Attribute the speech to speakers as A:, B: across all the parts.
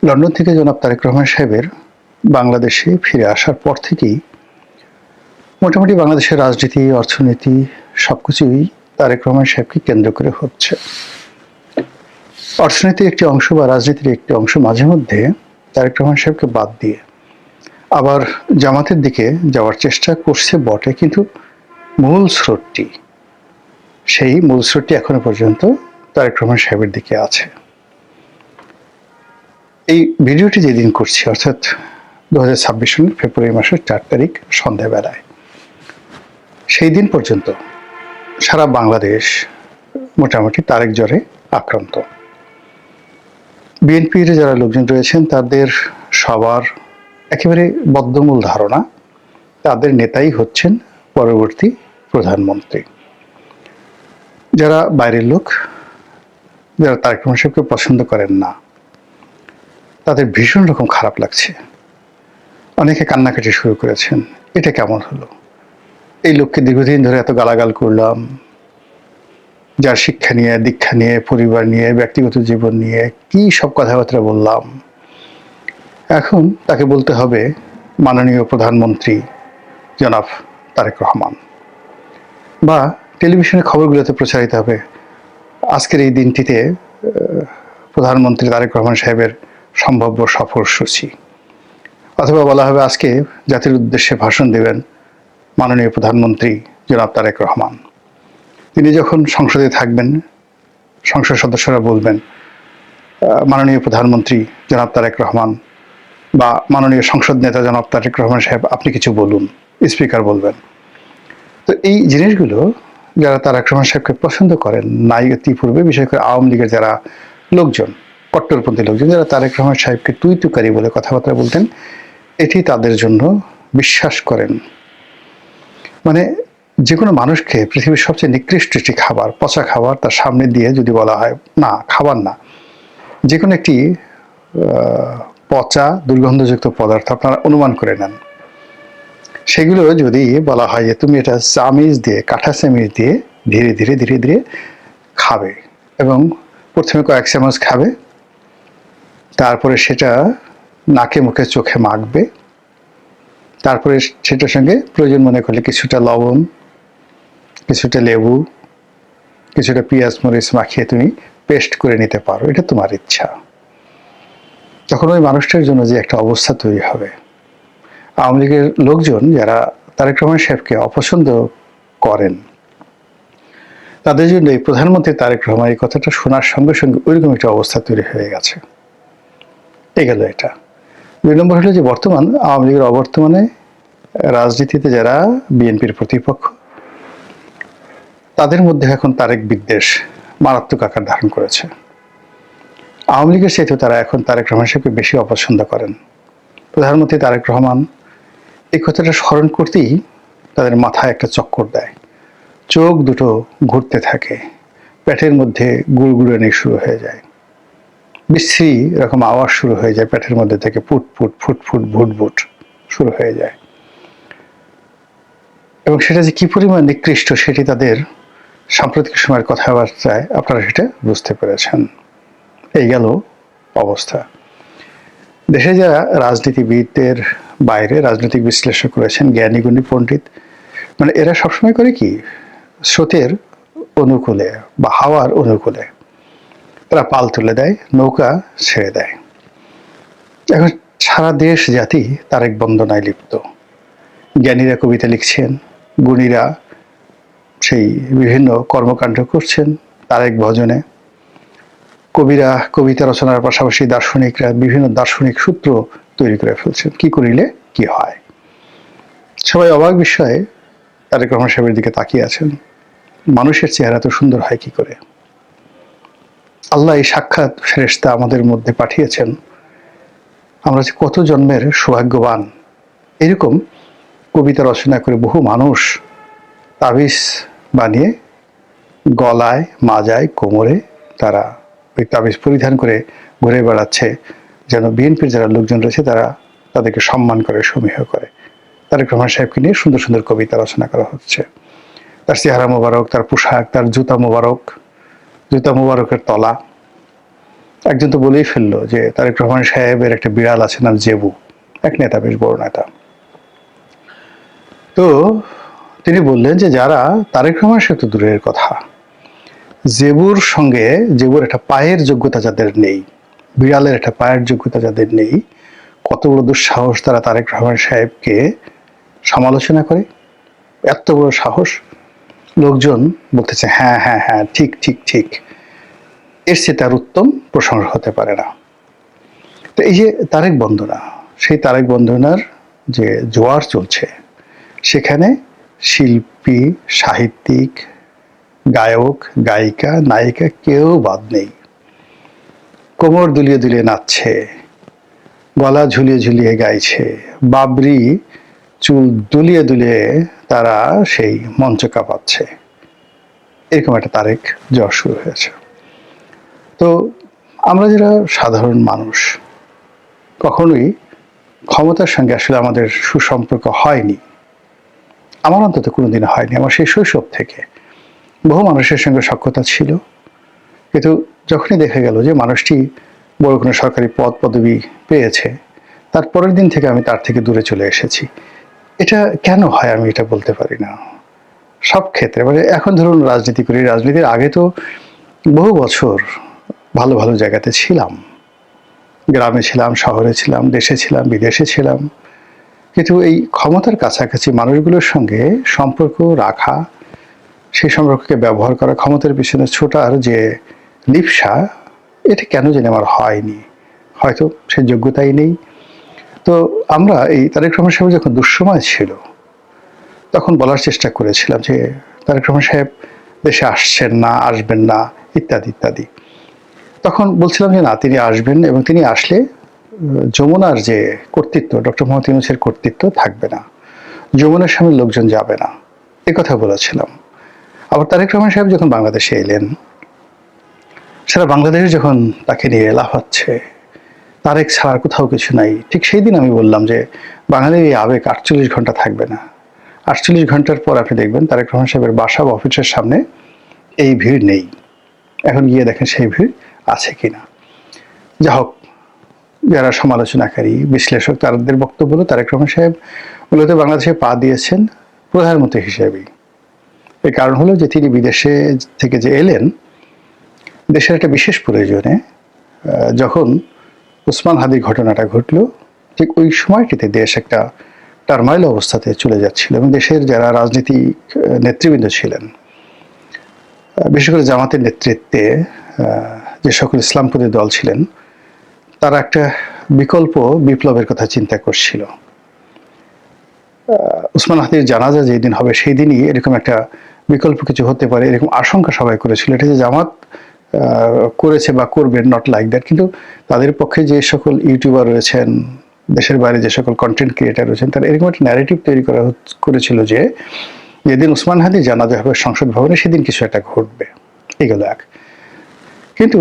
A: London থেকে জনাব তারেক রহমান সাহেবের বাংলাদেশে ফিরে আসার পর থেকেই মোটামুটি বাংলাদেশের রাজনীতি, অর্থনীতি সবকিছুই তারেক রহমান সাহেবকে কেন্দ্র করে হচ্ছে। অর্থনীতির একটি অংশ বা রাজনীতির একটি অংশ মাঝে মধ্যে তারেক রহমান সাহেবকে বাদ দিয়ে আবার জামাতের দিকে যাওয়ার চেষ্টা করছে বটে, কিন্তু সেই মূল স্রোতটি এখনো পর্যন্ত তারেক রহমান সাহেবের দিকে আছে। এই ভিডিওটি যেদিন করছি, অর্থাৎ 2026 সালের ফেব্রুয়ারি মাসের 4 তারিখ সন্ধ্যাবেলায়, সেই দিন পর্যন্ত সারা বাংলাদেশ মোটামুটি তারেক জ্বরে আক্রান্ত। বিএনপির যারা লোকজন রয়েছেন তাদের সবার একেবারে বদ্ধমূল ধারণা তাদের নেতাই হচ্ছেন পরবর্তী প্রধানমন্ত্রী। যারা বাইরের লোক, যারা তারেক রহমান সাহেবকে পছন্দ করেন না, তাদের ভীষণ রকম খারাপ লাগছে। অনেকে কান্নাকাটি শুরু করেছেন, এটা কেমন হলো? এই লোককে দীর্ঘদিন ধরে এত গালাগাল করলাম, যার শিক্ষা নিয়ে, দীক্ষা নিয়ে, পরিবার নিয়ে, ব্যক্তিগত জীবন নিয়ে কি সব কথাবার্তা বললাম, এখন তাকে বলতে হবে মাননীয় প্রধানমন্ত্রী জনাব তারেক রহমান। বা টেলিভিশনের খবরগুলোতে প্রচারিত হবে আজকের এই দিনটিতে প্রধানমন্ত্রী তারেক রহমান সাহেবের সম্ভাব্য সফরসূচি, অথবা বলা হবে আজকে জাতির উদ্দেশ্যে ভাষণ দেবেন মাননীয় প্রধানমন্ত্রী জনাব তারেক রহমান। তিনি যখন সংসদে থাকবেন, সংসদ সদস্যরা বলবেন মাননীয় প্রধানমন্ত্রী জনাব তারেক রহমান বা মাননীয় সংসদ নেতা জনাব তারেক রহমান সাহেব, আপনি কিছু বলুন, স্পিকার বলবেন। তো এই জিনিসগুলো যারা তারেক রহমান সাহেবকে পছন্দ করেন নাই ইতিপূর্বে, বিশেষ করে আওয়ামী লীগের যারা লোকজন, কট্টরপন্থী লোকজন, যারা তারেক রহমান সাহেবকে তুই তুকারি বলে কথাবার্তা বলতেন, এটি তাদের জন্য বিশ্বাস করেন। মানে যে কোনো মানুষকে পৃথিবীর সবচেয়ে নিকৃষ্ট একটি খাবার, পচা খাবার তার সামনে দিয়ে যদি বলা হয় না খাবার না, যে কোনো একটি পচা দুর্গন্ধযুক্ত পদার্থ আপনারা অনুমান করে নেন, সেগুলো যদি বলা হয় যে তুমি এটা চামিচ দিয়ে, কাঁঠা চামিচ দিয়ে ধীরে ধীরে ধীরে ধীরে খাবে, এবং প্রথমে কয়েক চামচ খাবে, তারপরে সেটা নাকে মুখে চোখে মাখবে, তারপরে সেটার সঙ্গে প্রয়োজন মনে করলে কিছুটা লবণ, কিছুটা লেবু, কিছুটা পেঁয়াজ মরিচ মাখিয়ে তুমি পেস্ট করে নিতে পারো, এটা তোমার ইচ্ছা। তখন ওই মানুষটার জন্য যে একটা অবস্থা তৈরি হবে, আওয়ামী লীগের লোকজন যারা তারেক রহমান সাহেবকে অপছন্দ করেন, তাদের জন্য এই প্রধানমন্ত্রী তারেক রহমান এই কথাটা শোনার সঙ্গে সঙ্গে ওইরকম একটা অবস্থা তৈরি হয়ে গেছে। এই গেল এটা। 2 নম্বর হলো যে বর্তমান আওয়ামী লীগের অবর্তমানে রাজনীতিতে যারা বিএনপির প্রতিপক্ষ, তাদের মধ্যে এখন তারেক বিদ্বেষ মারাত্মক আকার ধারণ করেছে। আওয়ামী লীগের চাইতেও তারা এখন তারেক রহমান সাহেবকে বেশি অপছন্দ করেন। প্রধানমন্ত্রী তারেক রহমান এই কথাটা স্মরণ করতেই তাদের মাথায় একটা চক্কর দেয়, চোখ দুটো ঘুরতে থাকে, পেটের মধ্যে গুড়গুড়ানি শুরু হয়ে যায়, বিশ্রী এরকম আওয়াজ শুরু হয়ে যায়, পেটের মধ্যে থেকে ফুটফুট ফুটফুট ভুটভুট শুরু হয়ে যায়। এবং সেটা যে কি পরিমাণ নিকৃষ্ট সেটি তাদের সাম্প্রতিক সময়ের কথাবার্তায় আপনারা সেটা বুঝতে পেরেছেন। এই গেল অবস্থা। দেশে যারা রাজনীতিবিদদের বাইরে রাজনৈতিক বিশ্লেষক রয়েছেন, জ্ঞানীগুণী পণ্ডিত, মানে এরা সবসময় করে কি, স্রোতের অনুকূলে বা হাওয়ার অনুকূলে তারা পাল তুলে দেয়, নৌকা ছেড়ে দেয়। এখন সারা দেশ জাতি তারেক বন্দনায় লিপ্ত। জ্ঞানীরা কবিতা লিখছেন, গুণীরা সেই বিভিন্ন কর্মকাণ্ড করছেন তারেক ভজনে, কবিরা কবিতা রচনার পাশাপাশি দার্শনিকরা বিভিন্ন দার্শনিক সূত্র তৈরি করে ফেলছেন, কি করিলে কি হয়। সবাই অবাক বিষয়ে তারেক রহমান সাহেবের দিকে তাকিয়ে আছেন, মানুষের চেহারা তো সুন্দর হয় কি করে? আল্লাহ এই সাক্ষাৎ ফেরেশতা আমাদের মধ্যে পাঠিয়েছেন, আমরা যে কত জন্মের সৌভাগ্যবান। এরকম কবিতা রচনা করে বহু মানুষ তাবিজ বানিয়ে গলায়, মাজায়, কোমরে তারা ওই তাবিজ পরিধান করে ঘুরে বেড়াচ্ছে, যেন বিএনপির যারা লোকজন রয়েছে তারা তাদেরকে সম্মান করে, সমীহ করে। তারেক রহমান সাহেবকে নিয়ে সুন্দর সুন্দর কবিতা রচনা করা হচ্ছে। তার চেহারা মোবারক, তার পোশাক, তার জুতা মোবারক, জুতা মোবারকের তলা, একজন তো বলেই ফেললো যে তারেক রহমান সাহেবের একটা বিড়াল আছে নাম জেবু, এক নেতা, বেশ বড় নেতা। তো তিনি বললেন যে যারা তারেক রহমান সাহেব তো দূরের কথা, জেবুর সঙ্গে, জেবুর একটা পায়ের যোগ্যতা যাদের নেই, বিড়ালের একটা পায়ের যোগ্যতা যাদের নেই, কত বড় দুঃসাহস তারা তারেক রহমান সাহেবকে সমালোচনা করে। এত বড় সাহস! লোকজন বলতেছে হ্যাঁ হ্যাঁ হ্যাঁ, ঠিক ঠিক ঠিক, এর চেয়ে তার উত্তম প্রশংসা হতে পারে না। তো এই যে তারেক বন্দনা, সেই তারেক বন্দনার যে জোয়ার চলছে, সেখানে শিল্পী, সাহিত্যিক, গায়ক, গায়িকা, নায়িকা কেউ বাদ নেই। কোমর দুলিয়ে দুলিয়ে নাচছে, গলা ঝুলিয়ে ঝুলিয়ে গাইছে, বাবরি চুল দুলিয়ে দুলিয়ে তারা সেই মঞ্চ কাঁপাচ্ছে। এরকম একটা তারেক জ্বর শুরু হয়েছে। তো আমরা যারা সাধারণ মানুষ, কখনোই ক্ষমতার সঙ্গে আসলে আমাদের সুসম্পর্ক হয়নি, আমার অন্তত কোনোদিন হয়নি। আমার সেই শৈশব থেকে বহু মানুষের সঙ্গে সখ্যতা ছিল, কিন্তু যখনই দেখা গেল যে মানুষটি বড় কোনো সরকারি পদ পদবি পেয়েছে, তার পরের দিন থেকে আমি তার থেকে দূরে চলে এসেছি। এটা কেন হয় আমি এটা বলতে পারি না। সব ক্ষেত্রে, মানে এখন ধরুন রাজনীতি করি, রাজনীতির আগে তো বহু বছর ভালো ভালো জায়গাতে ছিলাম, গ্রামে ছিলাম, শহরে ছিলাম, দেশে ছিলাম, বিদেশে ছিলাম, কিন্তু এই ক্ষমতার কাছাকাছি মানুষগুলোর সঙ্গে সম্পর্ক রাখা, সেই সম্পর্ককে ব্যবহার করা, ক্ষমতার পিছনে ছোটার যে লিপ্সা, এটা কেন জানি আমার হয়নি। হয়তো সে যোগ্যতাই নেই। তো আমরা এই তারেক রহমান সাহেব যখন দুঃসময় ছিল, তখন বলার চেষ্টা করেছিলাম যে তারেক রহমান সাহেব দেশে আসছেন না, আসবেন না, ইত্যাদি ইত্যাদি। তখন বলছিলাম যে না, তিনি আসবেন, এবং তিনি আসলে যমুনার যে কর্তৃত্ব, ডক্টর মোহাম্মদ ইউনূসের কর্তৃত্ব থাকবে না, যমুনার সামনে লোকজন যাবে না, এ কথা বলেছিলাম। আবার তারেক রহমান সাহেব যখন বাংলাদেশে এলেন, সারা বাংলাদেশ যখন তাকে নিয়ে লাফাচ্ছে, তারেক ছাড়ার কোথাও কিছু নাই, ঠিক সেই দিন আমি বললাম যে বাঙালির এই আবেগ 48 ঘন্টা থাকবে না। 48 ঘন্টার পর আপনি দেখবেন তারেক রহমান সাহেবের বাসা বা অফিসের সামনে এই ভিড় নেই। এখন গিয়ে দেখেন সেই ভিড় আছে কিনা। যা হোক, যারা সমালোচনাকারী, বিশ্লেষক, তাদের বক্তব্য হলো তারেক রহমান সাহেব মূলত বাংলাদেশে পা দিয়েছেন প্রধানমন্ত্রী হিসেবেই। এর কারণ হলো যে তিনি বিদেশে থেকে যে এলেন, দেশের একটা বিশেষ প্রয়োজনে, যখন ওসমান হাদির ঘটনাটা ঘটল, ঠিক ওই সময়টিতে দেশ একটা টারমাইল অবস্থাতে চলে যাচ্ছিল, এবং দেশের যারা রাজনীতিক নেতৃবৃন্দ ছিলেন, বিশেষ করে জামাতের নেতৃত্বে যে সকল ইসলামপন্থী দল ছিলেন, তারা একটা বিকল্প বিপ্লবের কথা চিন্তা করছিল। ওসমান হাদির জানাজা যেদিন হবে, সেই দিনই এরকম একটা বিকল্প কিছু হতে পারে, এরকম আশঙ্কা সবাই করেছিল। এটা যে জামাত করেছে বা করবেন, নট লাইক দ্যাট, কিন্তু তাদের পক্ষে যে সকল ইউটিউবার রয়েছেন, দেশের বাইরে যে সকল কন্টেন্ট ক্রিয়েটার রয়েছেন, তারা এরকম একটা ন্যারেটিভ তৈরি করেছিল যে যেদিন ওসমান হাদি জানাজা হবে সংসদ ভবনে, সেদিন কিছু একটা ঘটবে। এগুলো এক। কিন্তু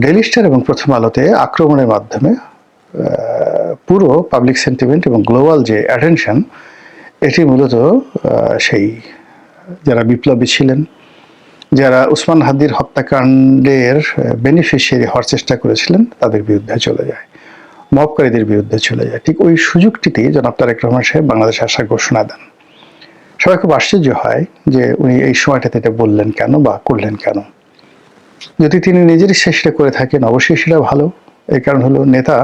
A: ডেইলি স্টার এবং প্রথম আলোতে আক্রমণের মাধ্যমে পুরো পাবলিক সেন্টিমেন্ট এবং গ্লোবাল যে অ্যাটেনশন, এটি মূলত সেই যারা বিপ্লবী ছিলেন, যারা ওসমান হাদির হত্যাকাণ্ডের বেনিফিশিয়ারি হওয়ার চেষ্টা করেছিলেন, তাদের বিরুদ্ধে চলে যায়, মবকারীদের বিরুদ্ধে চলে যায়। ঠিক ওই সুযোগটিতেই জনাব তারেক রহমান সাহেব বাংলাদেশে আসার ঘোষণা দেন। সবাই খুব আশ্চর্য হয় যে উনি এই সময়টাতে এটা বললেন কেন বা করলেন কেন। যদি তিনি নিজের ইচ্ছা সেটা করে থাকেন, অবশ্যই সেটা ভালো। এই কারণ হলো, নেতা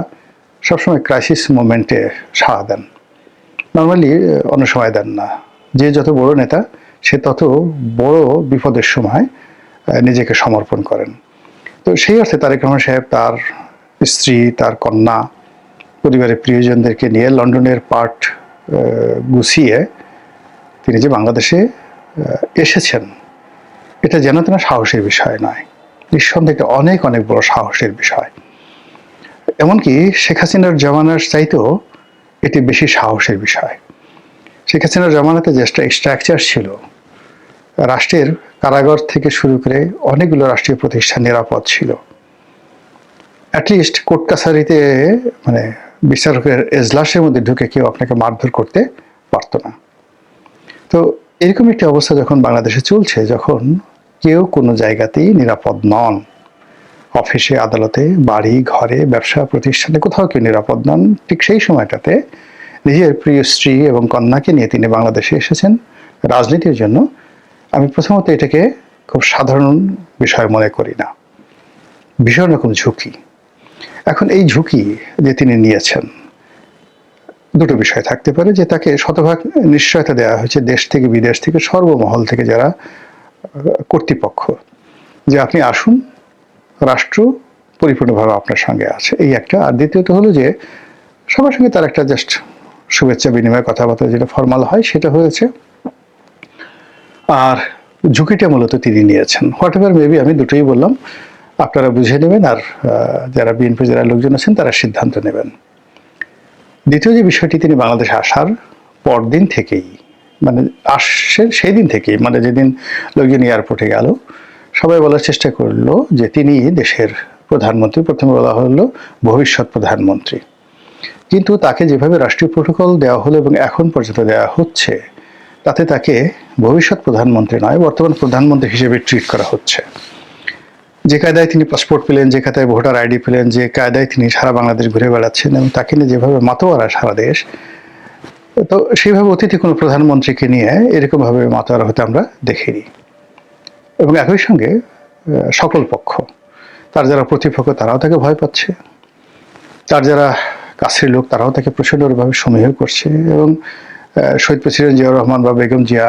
A: সবসময় ক্রাইসিস মোমেন্টে সাড়া দেন, নর্মালি অন্য সময় দেন না। যে যত বড় নেতা, সে তত বড় বিপদের সময় নিজেকে সমর্পণ করেন। তো সেই অর্থে তারেক রহমান সাহেব তার স্ত্রী, তার কন্যা, পরিবারের প্রিয়জনদেরকে নিয়ে লন্ডনের পার্ট গুছিয়ে তিনি যে বাংলাদেশে এসেছেন, এটা যেন তেন সাহসের বিষয় নয়, নিঃসন্দেহে এটা অনেক অনেক বড় সাহসের বিষয়। এমনকি শেখ হাসিনার জামানার চাইতেও এটি বেশি সাহসের বিষয়। শেখ হাসিনার জামানাতে যে স্ট্রাকচার ছিল, রাষ্ট্রের কারাগার থেকে শুরু করে অনেকগুলো রাষ্ট্রীয় প্রতিষ্ঠান নিরাপদ ছিল। অ্যাটলিস্ট কোর্ট কাছারিতে, মানে বিচারকের এজলাসের মধ্যে ঢুকে কেউ আপনাকে মারধর করতে পারত না। তো এরকম একটি অবস্থা যখন বাংলাদেশে চলছে, যখন কেউ কোনো জায়গাতেই নিরাপদ নন, অফিসে, আদালতে, বাড়ি, ঘরে, ব্যবসা প্রতিষ্ঠানে কোথাও কেউ নিরাপদ নন। ঠিক সেই সময়টাতে নিজের প্রিয় স্ত্রী এবং কন্যাকে নিয়ে তিনি বাংলাদেশে এসেছেন রাজনীতির জন্য। আমি প্রথমত এটাকে খুব সাধারণ বিষয় মনে করি না, ভীষণ রকম ঝুঁকি। এখন এই ঝুঁকি যে তিনি নিয়েছেন, দুটো বিষয় থাকতে পারে, যে তাকে শতভাগ নিশ্চয়তা দেওয়া হয়েছে দেশ থেকে বিদেশ থেকে সর্বমহল থেকে যারা কর্তৃপক্ষ, যে আপনি আসুন, রাষ্ট্র পরিপূর্ণভাবে আপনার সঙ্গে আছে, এই একটা। আর দ্বিতীয়ত হলো যে সবার সঙ্গে তার একটা জাস্ট শুভেচ্ছা বিনিময়, কথাবার্তা যেটা ফর্মাল হয় সেটা হয়েছে। আর ঝুঁকিটা মূলত তিনি নিয়েছেন। হোয়াট এভার মেবি, আমি দুটোই বললাম, আপনারা বুঝে নেবেন, আর যারা বিএনপি যারা লোকজন আছেন তারা সিদ্ধান্ত নেবেন। দ্বিতীয় যে বিষয়টি, তিনি বাংলাদেশে আসার পরদিন থেকেই, মানে আসছেন সেই দিন থেকেই, মানে যেদিন লোকজন এয়ারপোর্টে গেল, সবাই বলার চেষ্টা করলো যে তিনি দেশের প্রধানমন্ত্রী। প্রথমে বলা হলো ভবিষ্যৎ প্রধানমন্ত্রী, কিন্তু তাকে যেভাবে রাষ্ট্রীয় প্রোটোকল দেওয়া হলো এবং এখন পর্যন্ত দেওয়া হচ্ছে, তাতে তাকে ভবিষ্যৎ প্রধানমন্ত্রী নয়, বর্তমান প্রধানমন্ত্রী হিসেবে ট্রিট করা হচ্ছে। যে কায়দায় তিনি পাসপোর্ট পেলেন, যে কায়দায় ভোটার আইডি পেলেন, যে কায়দায় তিনি সারা বাংলাদেশ ঘুরে বেড়াচ্ছেন এবং তাকে নিয়ে যেভাবে মাতোয়ারা সারা দেশ, তো সেইভাবে অতিথি কোনো প্রধানমন্ত্রীকে নিয়ে এরকমভাবে মাতোয়ারা হতে আমরা দেখিনি। এবং একই সঙ্গে সকল পক্ষ, তার যারা প্রতিপক্ষ তারাও তাকে ভয় পাচ্ছে, তার যারা কাছের লোক তারাও তাকে প্রচণ্ডভাবে সমীহ করছে। এবং শহীদ প্রেসিডেন্ট জিয়াউর রহমান বা বেগম জিয়া,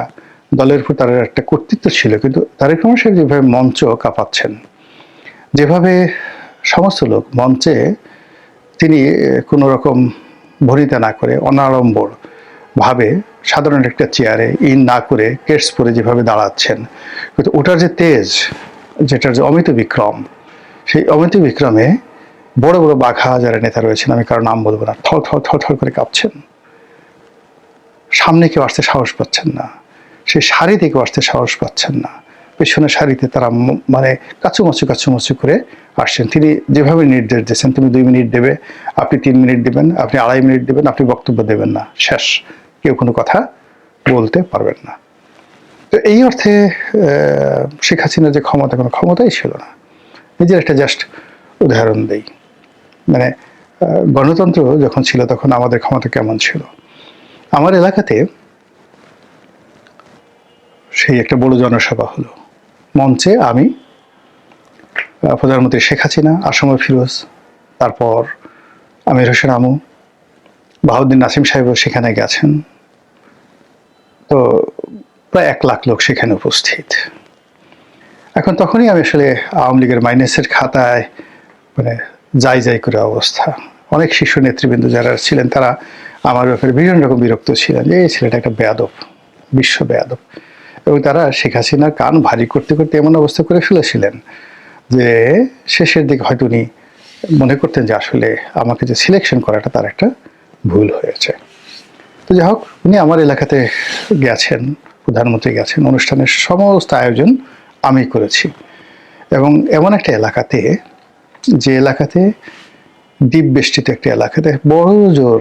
A: দলের উপর তার একটা কর্তৃত্ব ছিল, কিন্তু তারেক রহমান সাহেব যেভাবে মঞ্চ কাঁপাচ্ছেন, যেভাবে সমস্ত লোক মঞ্চে তিনি কোনো রকম ভরিতা না করে অনাড়ম্বর ভাবে সাধারণ একটা চেয়ারে ইন না করে কেটস পরে যেভাবে দাঁড়াচ্ছেন, কিন্তু ওটার যে তেজ, যেটার যে অমিত বিক্রম, সেই অমিত বিক্রমে বড় বড় বাঘা যারা নেতা রয়েছেন, আমি কারো নাম বলবো না, থর থর থর থর করে কাঁপছেন। সামনে কেউ আসতে সাহস পাচ্ছেন না, সেই সারি থেকে আসতে সাহস পাচ্ছেন না, পেছনের সারিতে তারা মানে কাছুমাছু করে আসছেন। তিনি যেভাবে নির্দেশ দিয়েছেন, তুমি 2 মিনিট দেবে, আপনি 3 মিনিট দেবেন, আপনি 2.5 মিনিট দেবেন, আপনি বক্তব্য দেবেন না, শেষ, কেউ কোনো কথা বলতে পারবেন না। তো এই অর্থে শেখ হাসিনার যে ক্ষমতা, কোনো ক্ষমতাই ছিল না। নিজের একটা জাস্ট উদাহরণ দেই, মানে গণতন্ত্র যখন ছিল তখন আমাদের ক্ষমতা কেমন ছিল। আমার এলাকাতে সেই একটা বড় জনসভা হলো, মঞ্চে আমি, প্রধানমন্ত্রী শেখ হাসিনা, আসম ফিরোজ, তারপর আমির হোসেন আমু, বাহাউদ্দিন নাসিম সাহেবও সেখানে গেছেন। তো প্রায় 1 লাখ লোক সেখানে উপস্থিত। এখন তখনই আমি আসলে আওয়ামী লীগের মাইনাসের খাতায় মানে যাই করে অবস্থা। অনেক শীর্ষ নেতৃবৃন্দ যারা ছিলেন তারা আমার ব্যাপারে বিভিন্ন রকম বিরক্ত ছিলেন, যে এই ছেলেটা একটা বেয়াদব, বিশ্ব বেয়াদব। এবং তারা শেখ হাসিনার কান ভারী করতে করতে এমন অবস্থা করে ফেলেছিলেন যে শেষের দিকে হয়তো উনি মনে করতেন যে আসলে আমাকে যে সিলেকশন করাটা তার একটা ভুল হয়েছে। তো যাই হোক, উনি আমার এলাকাতে গেছেন, প্রধানমন্ত্রী গেছেন, অনুষ্ঠানের সমস্ত আয়োজন আমি করেছি। এবং এমন একটা এলাকাতে, যে এলাকাতে দ্বীপ বেষ্টিত একটা এলাকাতে বড় জোর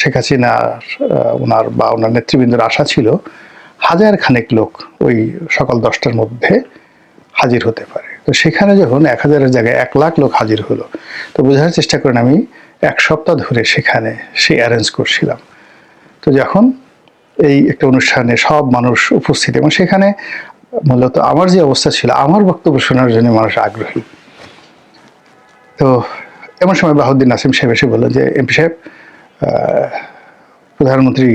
A: শেখ হাসিনার ওনার নেতৃবৃন্দের আশা ছিল 1000 খানেক লোক ওই সকাল 10টার মধ্যে হাজির হতে পারে। তো সেখানে যখন 1000-এর জায়গায় 1 লাখ লোক হাজির হলো, তো বোঝার চেষ্টা করেন আমি 1 সপ্তাহ ধরে সেখানে সেই অ্যারেঞ্জ করছিলাম। তো যখন এই একটা অনুষ্ঠানে সব মানুষ উপস্থিত, এবং সেখানে মূলত আমার যে অবস্থা ছিল, আমার বক্তব্য শোনার জন্য মানুষ আগ্রহী। তো এমন সময় বাহাউদ্দিন নাসিম সাহেব এসে বললেন যে এমপি সাহেব, প্রধানমন্ত্রী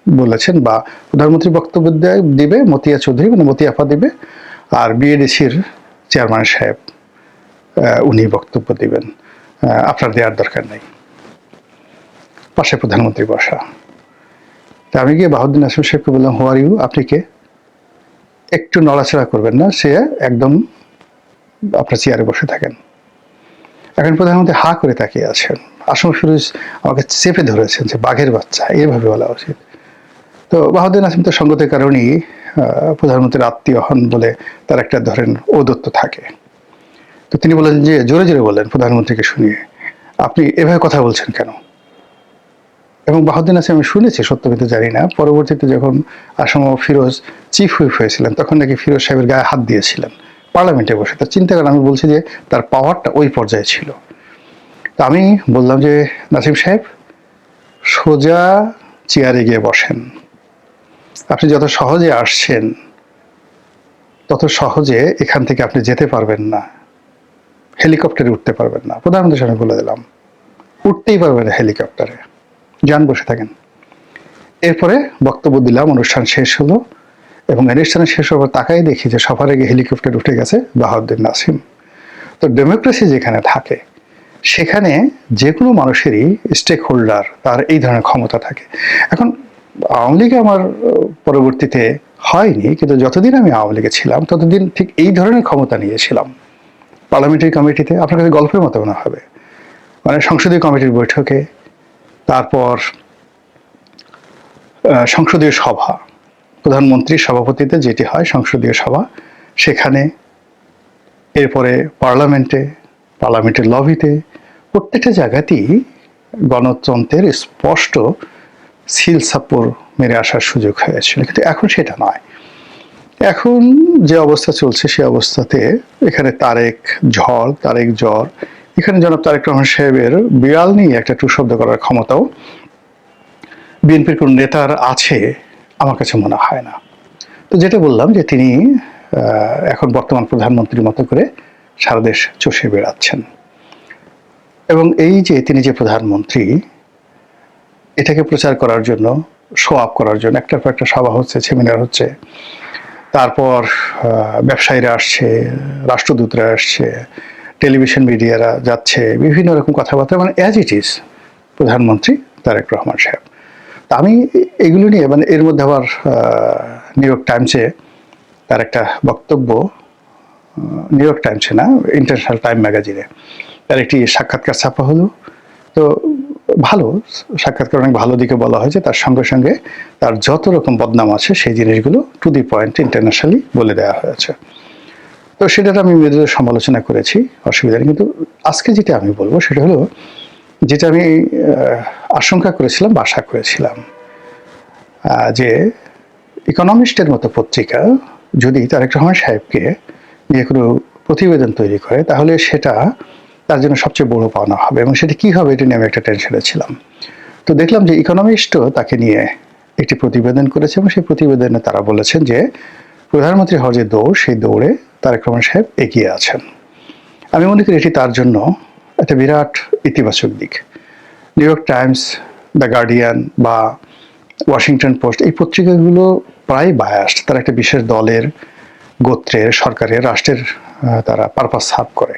A: বলেছেন, বা প্রধানমন্ত্রী বক্তব্য দিবে মতিয়া চৌধুরী, মানে মতিয়া আপা দিবে, আর বিএডিসির চেয়ারম্যান সাহেব উনি বক্তব্য দিবেন, আপনার দেওয়ার দরকার নেই। পাশে প্রধানমন্ত্রী বসা। তা আমি গিয়ে বাহাউদ্দিন নাসিম সাহেবকে বললাম, হু আর ইউ, আপনি কে? একটু নড়াচড়া করবেন না, সে একদম আপনার চেয়ারে বসে থাকেন। এখন প্রধানমন্ত্রী হা করে তাকিয়ে আছেন। আসম ফিরোজ আমাকে চেপে ধরেছেন যে বাঘের বাচ্চা, এইভাবে বলা উচিত। তো বাহাউদ্দিন নাসিম তো সঙ্গতের কারণেই প্রধানমন্ত্রীর আত্মীয় হন বলে তার একটা ধরেন ঔদত্য থাকে। তো তিনি বলেন যে, জোরে জোরে বললেন প্রধানমন্ত্রীকে শুনিয়ে, আপনি এভাবে কথা বলছেন কেন? এবং বাহাউদ্দিন নাসিম, আমি শুনেছি, সত্য কিন্তু জানি না, পরবর্তীতে যখন আসম ফিরোজ চিফ হুইপ হয়েছিলেন তখন নাকি ফিরোজ সাহেবের গায়ে হাত দিয়েছিলেন, পার্লামেন্টে বসে। তার চিন্তা করেন, আমি বলছি যে তার পাওয়ারটা ওই পর্যায়ে ছিল। তো আমি বললাম যে নাসিম সাহেব, সোজা চেয়ারে গিয়ে বসেন। আপনি যত সহজে আসছেন তত সহজে এখান থেকে আপনি যেতে পারবেন না, হেলিকপ্টারে উঠতে পারবেন না। প্রধানমন্ত্রীর সামনে বলে দিলাম, উঠতেই পারবেন না হেলিকপ্টারে, যান বসে থাকেন। এরপরে বক্তব্য দিলাম, অনুষ্ঠান শেষ হলো, এবং অনুষ্ঠান শেষ হওয়ার তাকাই দেখি যে সবার আগে হেলিকপ্টার উঠে গেছে বাহাউদ্দিন নাসিম। তো ডেমোক্রেসি যেখানে থাকে সেখানে যে কোনো মানুষেরই স্টেক হোল্ডার, তার এই ধরনের ক্ষমতা থাকে। এখন আওয়ামী লীগে আমার পরবর্তীতে হয়নি, কিন্তু যতদিন আমি আওয়ামী লীগে ছিলাম ততদিন ঠিক এই ধরনের ক্ষমতা নিয়েছিলাম। পার্লামেন্টারি কমিটিতে, আপনার কাছে গল্পের মতো মনে হবে, মানে সংসদীয় কমিটির বৈঠকে, তারপর সংসদীয় সভা, প্রধানমন্ত্রীর সভাপতিতে যেটি হয় সংসদীয় সভা, সেখানে, এরপরে পার্লামেন্টের লবিতে, প্রত্যেকটা জায়গাতেই গণতন্ত্রের স্পষ্ট সিল সাপোর মেরে আসার সুযোগ হয়েছিল। কিন্তু এখন সেটা নয়। এখন যে অবস্থা চলছে সে অবস্থাতে এখানে তারেক জ্বর, এখানে জনাব তারেক রহমান সাহেবের বিড়াল নিয়ে একটা টু শব্দ করার ক্ষমতাও বিএনপির কোন নেতার আছে আমার কাছে মনে হয় না। তো যেটা বললাম যে তিনি এখন বর্তমান প্রধানমন্ত্রীর মতো করে সারা দেশ চষে বেড়াচ্ছেন, এবং এই যে তিনি যে প্রধানমন্ত্রী, এটাকে প্রচার করার জন্য, শো আপ করার জন্য একটার পর একটা সভা হচ্ছে, সেমিনার হচ্ছে, তারপর ব্যবসায়ীরা আসছে, রাষ্ট্রদূতরা আসছে, টেলিভিশন মিডিয়ারা যাচ্ছে, বিভিন্ন রকম কথাবার্তা, মানে অ্যাজ ইট ইজ প্রধানমন্ত্রী তারেক রহমান সাহেব। তা আমি এগুলো নিয়ে, মানে এর মধ্যে আবার নিউ ইয়র্ক টাইমসে তার একটা বক্তব্য, নিউ ইয়র্ক টাইমসে না, ইন্টারন্যাশনাল টাইম ম্যাগাজিনে তার একটি সাক্ষাৎকার ছাপা হলো। তো ভালো সাক্ষাৎকার, অনেক ভালো দিকে বলা হয়েছে, তার সঙ্গে সঙ্গে তার যত রকম বদনাম আছে সেই জিনিসগুলো টু দি পয়েন্ট ইন্টারন্যাশনালি বলে দেওয়া হয়েছে। তো সেটা আমি মেয়েদের সমালোচনা করেছি, অসুবিধা নেই। কিন্তু আজকে যেটা আমি বলবো সেটা হলো, যেটা আমি আশঙ্কা করেছিলাম বা আশা করেছিলাম, যে ইকোনমিস্টের মতো পত্রিকা যদি তারেক রহমান সাহেবকে নিয়ে কোনো প্রতিবেদন তৈরি করে, তাহলে সেটা তার জন্য সবচেয়ে বড় পাওনা হবে, এবং সেটা কী হবে এটা নিয়ে আমি একটা টেনশনে ছিলাম। তো দেখলাম যে ইকোনমিস্টও তাকে নিয়ে একটি প্রতিবেদন করেছে, এবং সেই প্রতিবেদনে তারা বলেছেন যে প্রধানমন্ত্রী হওয়ার যে দৌড়, সেই দৌড়ে তারেক রহমান সাহেব এগিয়ে আছেন। আমি মনে করি এটি তার জন্য একটা বিরাট ইতিবাচক দিক। New York Times, the guardian বা ওয়াশিংটন পোস্ট, এই পত্রিকাগুলো প্রায় বায়াসড, তারা একটা বিশেষ দলের, গোত্রের, সরকারের, রাষ্ট্রের তারা পারপাস সার্ভ করে।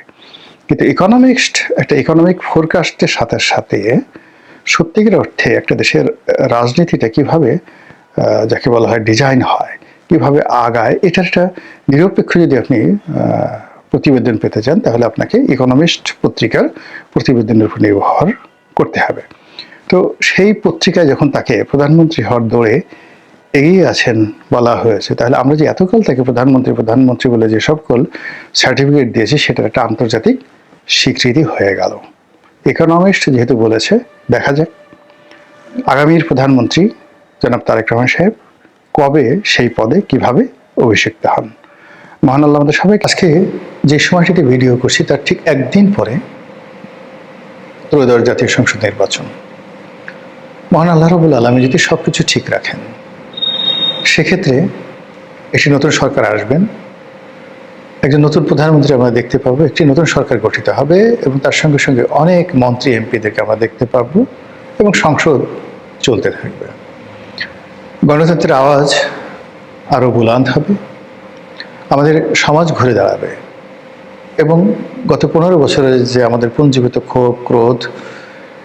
A: কিন্তু ইকোনমিক্সড একটা ইকোনমিক ফোরকাস্টের সাথে সাথে সত্যিকার অর্থে একটা দেশের রাজনীতিটা কিভাবে, যাকে বলা হয় ডিজাইন হয়, কিভাবে আগায়, এটার একটা নিরপেক্ষ যদি আপনি প্রতিবেদন পেতে চান, তাহলে আপনাকে ইকোনমিস্ট পত্রিকার প্রতিবেদনের উপর নির্ভর করতে হবে। তো সেই পত্রিকায় যখন তাকে প্রধানমন্ত্রী হওয়ার দৌড়ে এগিয়ে আছেন বলা হয়েছে, তাহলে আমরা যে এতকাল তাকে প্রধানমন্ত্রী বলে যে সকল সার্টিফিকেট দিয়েছি, সেটার একটা আন্তর্জাতিক স্বীকৃতি হয়ে গেল। ইকোনমিস্ট যেহেতু বলেছে, দেখা যাক আগামীর প্রধানমন্ত্রী জনাব তারেক রহমান সাহেব কবে সেই পদে কিভাবে অভিষিক্ত হন। মহান আল্লাহ আমাদের সবাই। আজকে যে সময়টিতে ভিডিও করছি তার ঠিক একদিন পরে ত্রয়োদশ জাতীয় সংসদ নির্বাচন। মহান আল্লাহ রাব্বুল আলামিন যদি সবকিছু ঠিক রাখেন, সেক্ষেত্রে একটি নতুন সরকার আসবেন, একজন নতুন প্রধানমন্ত্রী আমরা দেখতে পাবো, একটি নতুন সরকার গঠিত হবে, এবং তার সঙ্গে সঙ্গে অনেক মন্ত্রী এমপিদেরকে আমরা দেখতে পাবো, এবং সংসদ চলতে থাকবে। গণতন্ত্রের আওয়াজ আরও বুলন্দ হবে, আমাদের সমাজ ঘুরে দাঁড়াবে, এবং গত 15 বছরের যে আমাদের পুঞ্জীভূত ক্ষোভ, ক্রোধ,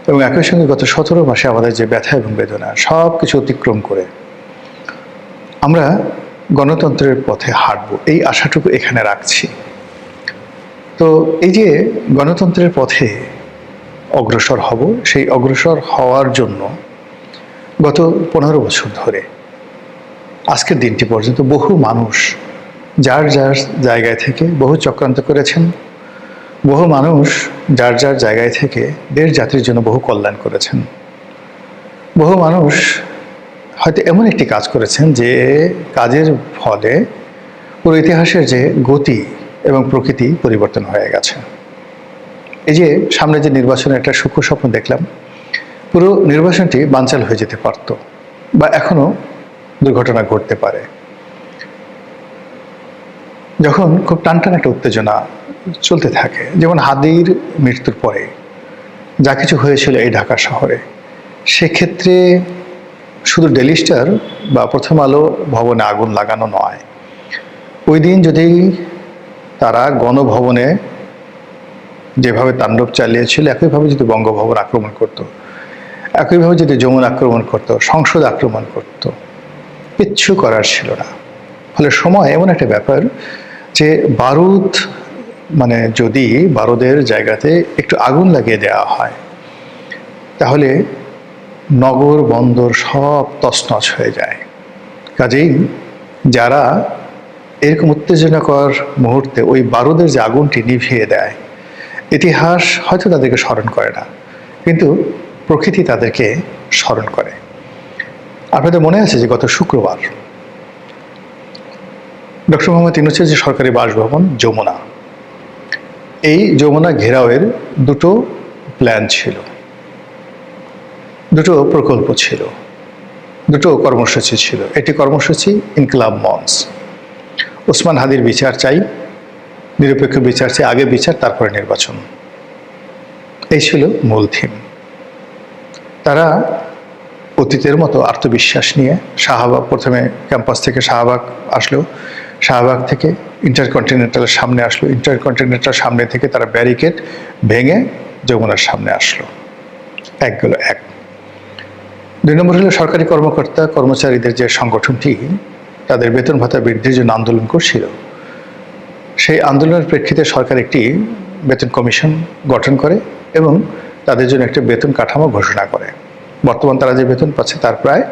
A: এবং একই সঙ্গে গত 17 মাসে আমাদের যে ব্যথা এবং বেদনা, সব কিছু অতিক্রম করে আমরা গণতন্ত্রের পথে হাঁটব, এই আশাটুকু এখানে রাখছি। তো এই যে গণতন্ত্রের পথে অগ্রসর হব, সেই অগ্রসর হওয়ার জন্য গত 15 বছর ধরে আজকের দিনটি পর্যন্ত বহু মানুষ যার যার জায়গায় থেকে বহু চক্রান্ত করেছেন, বহু মানুষ যার যার জায়গায় থেকে দেশ জাতির জন্য বহু কল্যাণ করেছেন, বহু মানুষ হয়তো এমন একটি কাজ করেছেন যে কাজের ফলে পুরো ইতিহাসের যে গতি এবং প্রকৃতি পরিবর্তন হয়ে গেছে। এই যে সামনে যে নির্বাচনের একটা সূক্ষ্ম স্বপ্ন দেখলাম, পুরো নির্বাচনটি বানচাল হয়ে যেতে পারত বা এখনো দুর্ঘটনা ঘটতে পারে। যখন খুব টানটান একটা উত্তেজনা চলতে থাকে, যেমন হাদির মৃত্যুর পরে যা কিছু হয়েছিল এই ঢাকা শহরে, সেক্ষেত্রে শুধু ডেইলি স্টার বা প্রথম আলো ভবনে আগুন লাগানো নয়, ওই দিন যদি তারা গণভবনে যেভাবে তাণ্ডব চালিয়েছিল, একইভাবে যদি বঙ্গভবন আক্রমণ করত, একইভাবে যদি যমুনা আক্রমণ করত, সংসদ আক্রমণ করত, কিচ্ছু করার ছিল না। ফলে সময় এমন একটা ব্যাপার যে বারুদ যদি বারুদের জায়গাতে একটু আগুন লাগিয়ে দেওয়া হয়, তাহলে নগর বন্দর সব তছনছ হয়ে যায়। কাজেই যারা এরকম উত্তেজনাকর মুহূর্তে ওই বারুদের যে আগুনটি নিভিয়ে দেয়, ইতিহাস হয়তো তাদেরকে স্মরণ করে না, কিন্তু প্রকৃতি তাদেরকে স্মরণ করে। আপনাদের মনে আছে যে গত শুক্রবার ডক্টর মোহাম্মদ ইউনূসের যে সরকারি বাসভবন যমুনা, এই যমুনা ঘেরাওয়ের দুটো প্ল্যান ছিল, দুটো প্রকল্প ছিল, দুটো কর্মসূচি ছিল। একটি কর্মসূচি ইনকিলাব মঞ্চ, ওসমান হাদির বিচার চাই, নিরপেক্ষ বিচার চাই, আগে বিচার তারপরে নির্বাচন, এই ছিল মূল থিম। তারা অতীতের মতো আত্মবিশ্বাস নিয়ে শাহবাগ, প্রথমে ক্যাম্পাস থেকে শাহবাগ আসলো, শাহবাগ থেকে ইন্টারকন্টিনেন্টালের সামনে আসলো, ইন্টারকন্টিনেন্টাল সামনে থেকে তারা ব্যারিকেড ভেঙে যমুনার সামনে আসলো। এক গেল এক। দুই নম্বর হলো সরকারি কর্মকর্তা কর্মচারীদের যে সংগঠনটি তাদের বেতন ভাতা বৃদ্ধির জন্য আন্দোলন করছিল, সেই আন্দোলনের প্রেক্ষিতে সরকার একটি বেতন কমিশন গঠন করে এবং তাদের জন্য একটা বেতন কাঠামো ঘোষণা করে। বর্তমান তারা যে বেতন পাচ্ছে তার প্রায়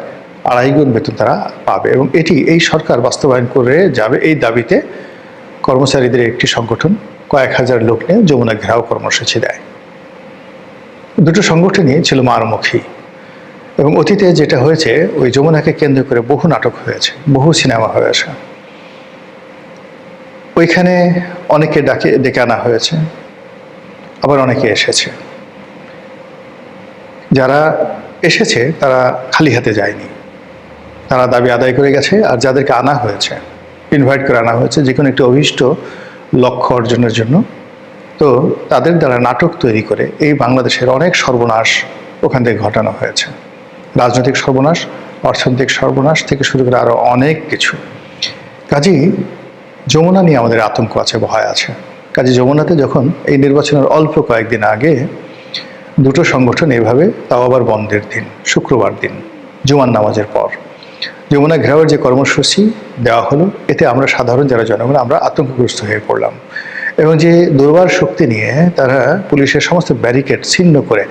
A: 2.5 গুণ বেতন তারা পাবে, এবং এই সরকার বাস্তবায়ন করে যাবে, এই দাবিতে কর্মচারীদের একটি সংগঠন কয়েক হাজার লোক নিয়ে যমুনা ঘেরাও কর্মসূচি দেয়। দুটো সংগঠনই ছিল মারমুখী, এবং অতীতে যেটা হয়েছে, ওই যমুনাকে কেন্দ্র করে বহু নাটক হয়েছে, বহু সিনেমা হয়েছে। ওইখানে অনেকে ডেকে আনা হয়েছে, আবার অনেকে এসেছে। যারা এসেছে তারা খালি হাতে যায়নি, তারা দাবি আদায় করে গেছে। আর যাদেরকে আনা হয়েছে, ইনভাইট করে আনা হয়েছে যে কোনো একটি অভীষ্ট লক্ষ্য অর্জনের জন্য, তো তাদের দ্বারা নাটক তৈরি করে এই বাংলাদেশের অনেক সর্বনাশ ওখান থেকে ঘটানো হয়েছে। রাজনৈতিক সর্বনাশ, অর্থনৈতিক সর্বনাশ থেকে শুরু করে আরও অনেক কিছু। কাজেই যমুনা নিয়ে আমাদের আতঙ্ক আছে, ভয় আছে। কাজে যমুনাতে যখন এই নির্বাচনের অল্প কয়েকদিন আগে দুটো সংগঠন এইভাবে, তাও আবার বন্ধের দিন, শুক্রবার দিন, জুমার নামাজের পর, যমুনা ঘেরাওয়ের যে কর্মসূচি দেওয়া হলো, এতে আমরা সাধারণ যারা জনগণ আমরা আতঙ্কগ্রস্ত হয়ে পড়লাম। এবং যে দুর্বার শক্তি নিয়ে তারা পুলিশের সমস্ত ব্যারিকেড ছিন্ন করে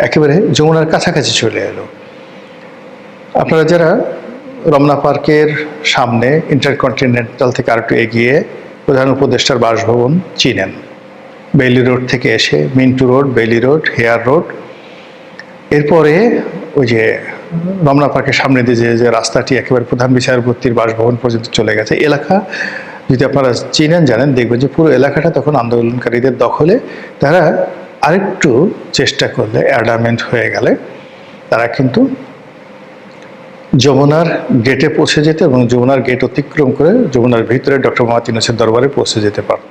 A: একেবারে যমুনার কাছাকাছি চলে এলো। আপনারা যারা রমনা পার্কের সামনে ইন্টারকন্টিনেন্টাল থেকে আরেকটু এগিয়ে প্রধান উপদেষ্টার বাসভবন চিনেন, বেইলি রোড থেকে এসে Mintu road, Bailey road, hair road, এরপরে ওই যে রমনা পার্কের সামনে দিয়ে যে রাস্তাটি একেবারে প্রধান বিচারপতির বাসভবন পর্যন্ত চলে গেছে, এলাকা যদি আপনারা চিনেন জানেন, দেখবেন যে পুরো এলাকাটা তখন আন্দোলনকারীদের দখলে। তারা আরেকটু চেষ্টা করলে, অ্যাডামেন্ট হয়ে গেলে তারা কিন্তু যমুনার গেটে পৌঁছে যেত এবং যমুনার গেট অতিক্রম করে যমুনার ভিতরে ডক্টর মোহাম্মদ ইউনূসের দরবারে পৌঁছে যেতে পারত।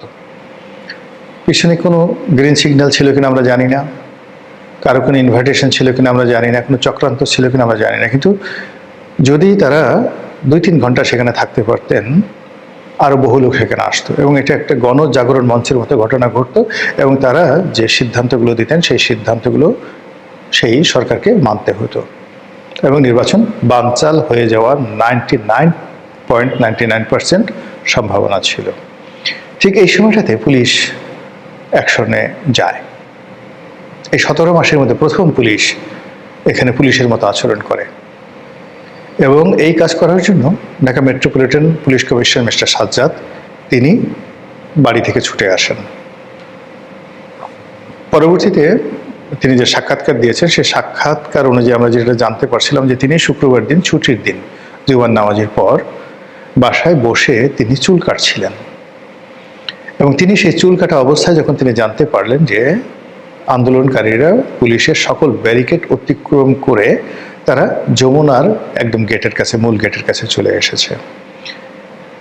A: পিছনে কোনো গ্রিন সিগন্যাল ছিল কিনা আমরা জানি না, কারো কোনো ইনভাইটেশন ছিল কিনা আমরা জানি না, কোনো চক্রান্ত ছিল কিনা আমরা জানি না, কিন্তু যদি তারা 2-3 ঘন্টা সেখানে থাকতে পারতেন, আরও বহু লোক সেখানে আসতো এবং এটা একটা গণজাগরণ মঞ্চের মতো ঘটনা ঘটতো। এবং তারা যে সিদ্ধান্তগুলো দিতেন, সেই সিদ্ধান্তগুলো সেই সরকারকে মানতে হতো এবং নির্বাচন বানচাল হয়ে যাওয়ার 99.99% সম্ভাবনা ছিল। ঠিক এই সময়টাতে পুলিশ অ্যাকশনে যায়। এই 17 মাসের মধ্যে প্রথম পুলিশ এখানে পুলিশের মতো আচরণ করে, এবং এই কাজ করার জন্য Dhaka metropolitan police commissioner mister Sajjad তিনি বাড়ি থেকে ছুটে আসেন। পরবর্তীতে তিনি যে সাক্ষাৎকার দিয়েছেন, সেই সাক্ষাৎকার অনুযায়ী আমরা যেটা জানতে পারছিলাম যে তিনি শুক্রবার দিন, ছুটির দিন, জুমার নামাজের পর বাসায় বসে তিনি চুল কাটছিলেন এবং তিনি সেই চুল কাটা অবস্থায় যখন তিনি জানতে পারলেন যে আন্দোলনকারীরা পুলিশের সকল ব্যারিকেড অতিক্রম করে তারা যমুনার একদম গেটের কাছে, মূল গেটের কাছে চলে এসেছে,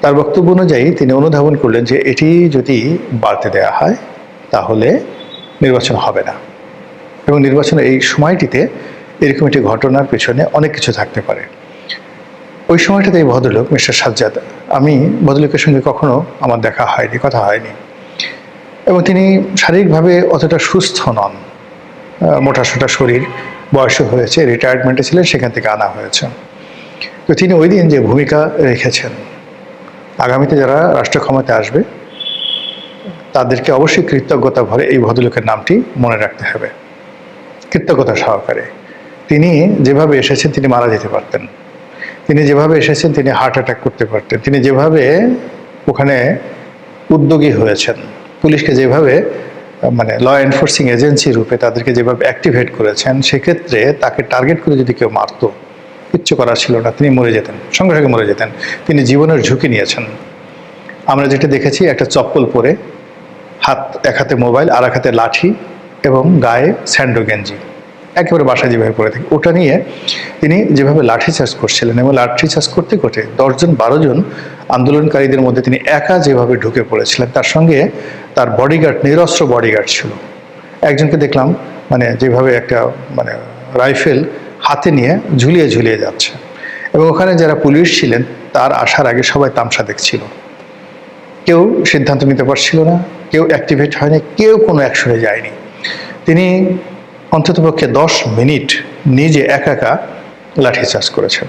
A: তার বক্তব্য অনুযায়ী তিনি অনুধাবন করলেন যে এটি যদি বাড়তে দেওয়া হয় তাহলে নির্বাচন হবে না, এবং নির্বাচনের এই সময়টিতে এরকম একটি ঘটনার পেছনে অনেক কিছু থাকতে পারে। ওই সময়টাতে এই ভদ্রলোক মিস্টার সাজ্জাদ, আমি ভদ্রলোকের সঙ্গে কখনো আমার দেখা হয়নি, কথা হয়নি, এবং তিনি শারীরিকভাবে অতটা সুস্থ নন, মোটাসোটা শরীর, বয়সও হয়েছে, রিটায়ারমেন্টে ছিলেন, সেখান থেকে আনা হয়েছে। তো তিনি ওই দিন যে ভূমিকা রেখেছেন, আগামীতে যারা রাষ্ট্র ক্ষমতায় আসবে তাদেরকে অবশ্যই কৃতজ্ঞতা ভরে এই ভদ্রলোকের নামটি মনে রাখতে হবে, কৃতজ্ঞতা সহকারে। তিনি যেভাবে এসেছেন তিনি মারা যেতে পারতেন, তিনি যেভাবে এসেছেন তিনি হার্ট অ্যাটাক করতে পারতেন, তিনি যেভাবে ওখানে উদ্যোগী হয়েছেন, পুলিশকে যেভাবে মানে ল এনফোর্সিং এজেন্সি রূপে তাদেরকে যেভাবে অ্যাক্টিভেট করেছেন, সেক্ষেত্রে তাকে টার্গেট করে যদি কেউ মারত, কিচ্ছু করার ছিল না, তিনি মরে যেতেন, সঙ্গে সঙ্গে মরে যেতেন। তিনি জীবনের ঝুঁকি নিয়েছেন। আমরা যেটা দেখেছি, একটা চপ্পল পরে, এক হাতে মোবাইল, আর এক হাতে লাঠি, এবং গায়ে স্যান্ডো গেঞ্জি, একেবারে বাসায় যেভাবে পড়ে থাকে, ওটা নিয়ে তিনি যেভাবে লাঠি চার্জ করছিলেন, এবং লাঠি চার্জ করতে করতে 10-12 জন আন্দোলনকারীদের মধ্যে তিনি একা যেভাবে ঢুকে পড়েছিলেন, তার সঙ্গে তার বডিগার্ড, নিরস্ত্র বডিগার্ড ছিল। একজনকে দেখলাম মানে যেভাবে একটা মানে রাইফেল হাতে নিয়ে ঝুলিয়ে ঝুলিয়ে যাচ্ছে, এবং ওখানে যারা পুলিশ ছিলেন তার আসার আগে সবাই তামসা দেখছিল, কেউ সিদ্ধান্ত নিতে পারছিল না, কেউ অ্যাক্টিভেট হয়নি, কেউ কোনো অ্যাকশনে যায়নি। তিনি অন্ততপক্ষে 10 মিনিট নিজে একা একা লাঠিচার্জ করেছেন।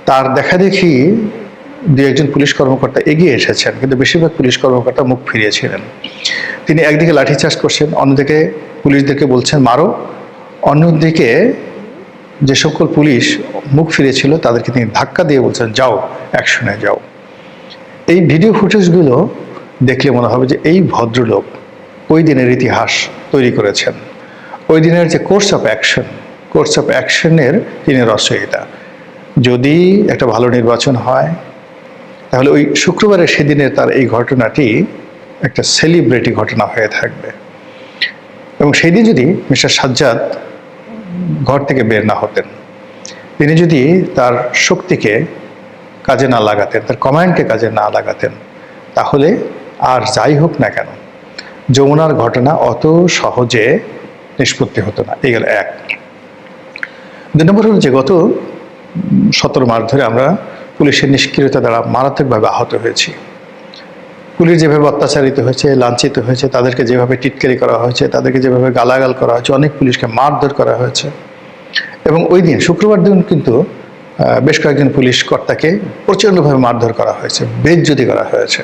A: তার দেখা দেখি দু একজন পুলিশ কর্মকর্তা এগিয়ে এসেছেন, কিন্তু বেশিরভাগ পুলিশ কর্মকর্তা মুখ ফিরিয়েছিলেন। তিনি একদিকে লাঠিচার্জ করছেন, অন্যদিকে পুলিশদেরকে বলছেন মারো, অন্যদিকে যে সকল পুলিশ মুখ ফিরেছিল তাদেরকে তিনি ধাক্কা দিয়ে বলছেন যাও, অ্যাকশনে যাও। এই ভিডিও ফুটেজগুলো দেখলে মনে হবে যে এই ভদ্রলোক ওই দিনের ইতিহাস তৈরি করেছেন, ওই দিনের যে কোর্স অফ অ্যাকশনের তিনি রচয়িতা। যদি একটা ভালো নির্বাচন হয় তাহলে ওই শুক্রবারের সেদিনের তার এই ঘটনাটি একটা সেলিব্রিটি ঘটনা হয়ে থাকবে, এবং সেই দিন যদি মিস্টার সাজ্জাদ ঘর থেকে বের না হতেন, তিনি যদি তার শক্তিকে কাজে না লাগাতেন, তার কমান্ডকে কাজে না লাগাতেন, তাহলে আর যাই হোক না কেন যমুনার ঘটনা অত সহজে নিষ্পত্তি হতো না। এই গেল এক। 2 নম্বর হল যে গত 17 মাস ধরে আমরা পুলিশের নিষ্ক্রিয়তা দ্বারা মারাত্মকভাবে আহত হয়েছি। পুলিশ যেভাবে অত্যাচারিত হয়েছে, লাঞ্ছিত হয়েছে, তাদেরকে যেভাবে টিটকারি করা হয়েছে, তাদেরকে যেভাবে গালাগাল করা হয়েছে, অনেক পুলিশকে মারধর করা হয়েছে, এবং ওই দিন শুক্রবার দিন কিন্তু বেশ কয়েকজন পুলিশ কর্তাকে প্রচণ্ডভাবে মারধর করা হয়েছে, বেইজ্জতি করা হয়েছে।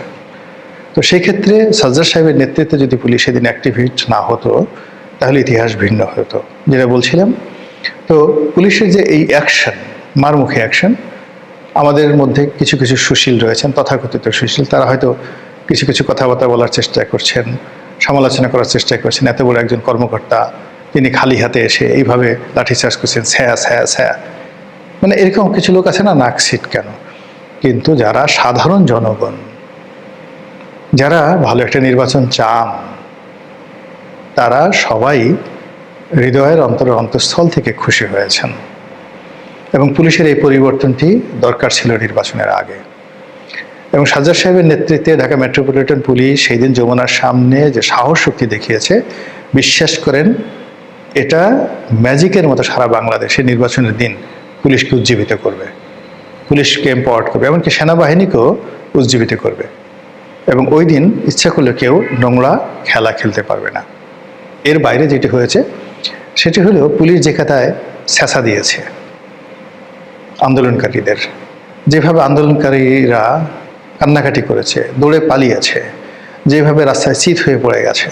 A: তো সেই ক্ষেত্রে সাজ্জাদ সাহেবের নেতৃত্বে যদি পুলিশ সেদিন অ্যাক্টিভেট না হতো তাহলে ইতিহাস ভিন্ন হতো, যেটা বলছিলাম। তো পুলিশের যে এই অ্যাকশন, মারমুখী অ্যাকশন, আমাদের মধ্যে কিছু কিছু সুশীল রয়েছেন, তথাকথিত সুশীল, তারা হয়তো কিছু কিছু কথাবার্তা বলার চেষ্টা করছেন, সমালোচনা করার চেষ্টা করছেন। এত বড় একজন কর্মকর্তা, তিনি খালি হাতে এসে এইভাবে লাঠিচার্জ করছেন, স্যা স্যা স্যা, মানে এরকম কিছু লোক আছে না, নাক সিট কেন। কিন্তু যারা সাধারণ জনগণ, যারা ভালো একটা নির্বাচন চান, তারা সবাই হৃদয়ের অন্তঃস্থল থেকে খুশি হয়েছেন, এবং পুলিশের এই পরিবর্তনটি দরকার ছিল নির্বাচনের আগে। এবং সাজ্জাদ সাহেবের নেতৃত্বে ঢাকা মেট্রোপলিটন পুলিশ সেই দিন যমুনার সামনে যে সাহস শক্তি দেখিয়েছে, বিশ্বাস করেন এটা ম্যাজিকের মতো সারা বাংলাদেশে নির্বাচনের দিন পুলিশকে উজ্জীবিত করবে, পুলিশকে এম্পাওয়ার্ড করবে, এমনকি সেনাবাহিনীকেও উজ্জীবিত করবে। এবং ওই দিন ইচ্ছা করলে কেউ নোংরা খেলা খেলতে পারবে না। এর বাইরে যেটি হয়েছে সেটি হলো পুলিশ যে কাতায় ছ্যাঁচা দিয়েছে আন্দোলনকারীদের, যেভাবে আন্দোলনকারীরা কান্নাকাটি করেছে, দৌড়ে পালিয়েছে, যেভাবে রাস্তায় চিত হয়ে পড়ে গেছে,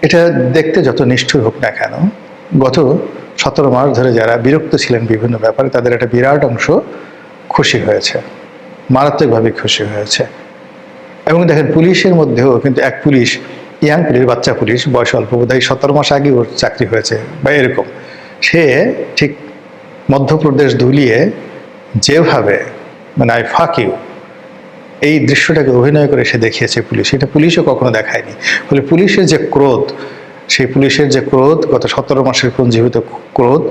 A: এটা দেখতে যত নিষ্ঠুর হোক না কেন, গত 17 মাস ধরে যারা বিরক্ত ছিলেন বিভিন্ন ব্যাপারে, তাদের একটা বিরাট অংশ খুশি হয়েছে, মারাত্মকভাবে খুশি হয়েছে। এবং দেখেন পুলিশের মধ্যেও কিন্তু এক পুলিশ, ইয়াং পুলিশ, বাচ্চা পুলিশ, বয়স অল্প, বোধহয় 17 মাস আগে ওর চাকরি হয়েছে বা এরকম, সে ঠিক মধ্যপ্রদেশ ধুলিয়ে যেভাবে মানে আই ফাক ইউ এই দৃশ্যটাকে অভিনয় করে সে দেখিয়েছে পুলিশ, এটা পুলিশও কখনো দেখায়নি। ফলে পুলিশের যে ক্রোধ, সেই পুলিশের যে ক্রোধ, গত 17 মাসের পুঞ্জীভূত ক্রোধ,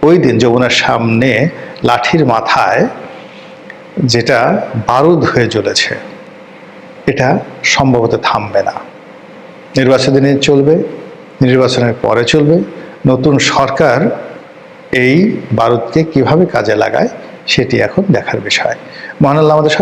A: ওই দিন যমুনার সামনে লাঠির মাথায় যেটা বারুদ হয়ে জ্বলেছে, এটা সম্ভবত থামবে না। নির্বাচনে চলবে, নির্বাচনের পরে চলবে। নতুন সরকার এই বারুদকে কিভাবে কাজে লাগায় সেটি এখন দেখার বিষয়। মহান আল্লাহ আমাদের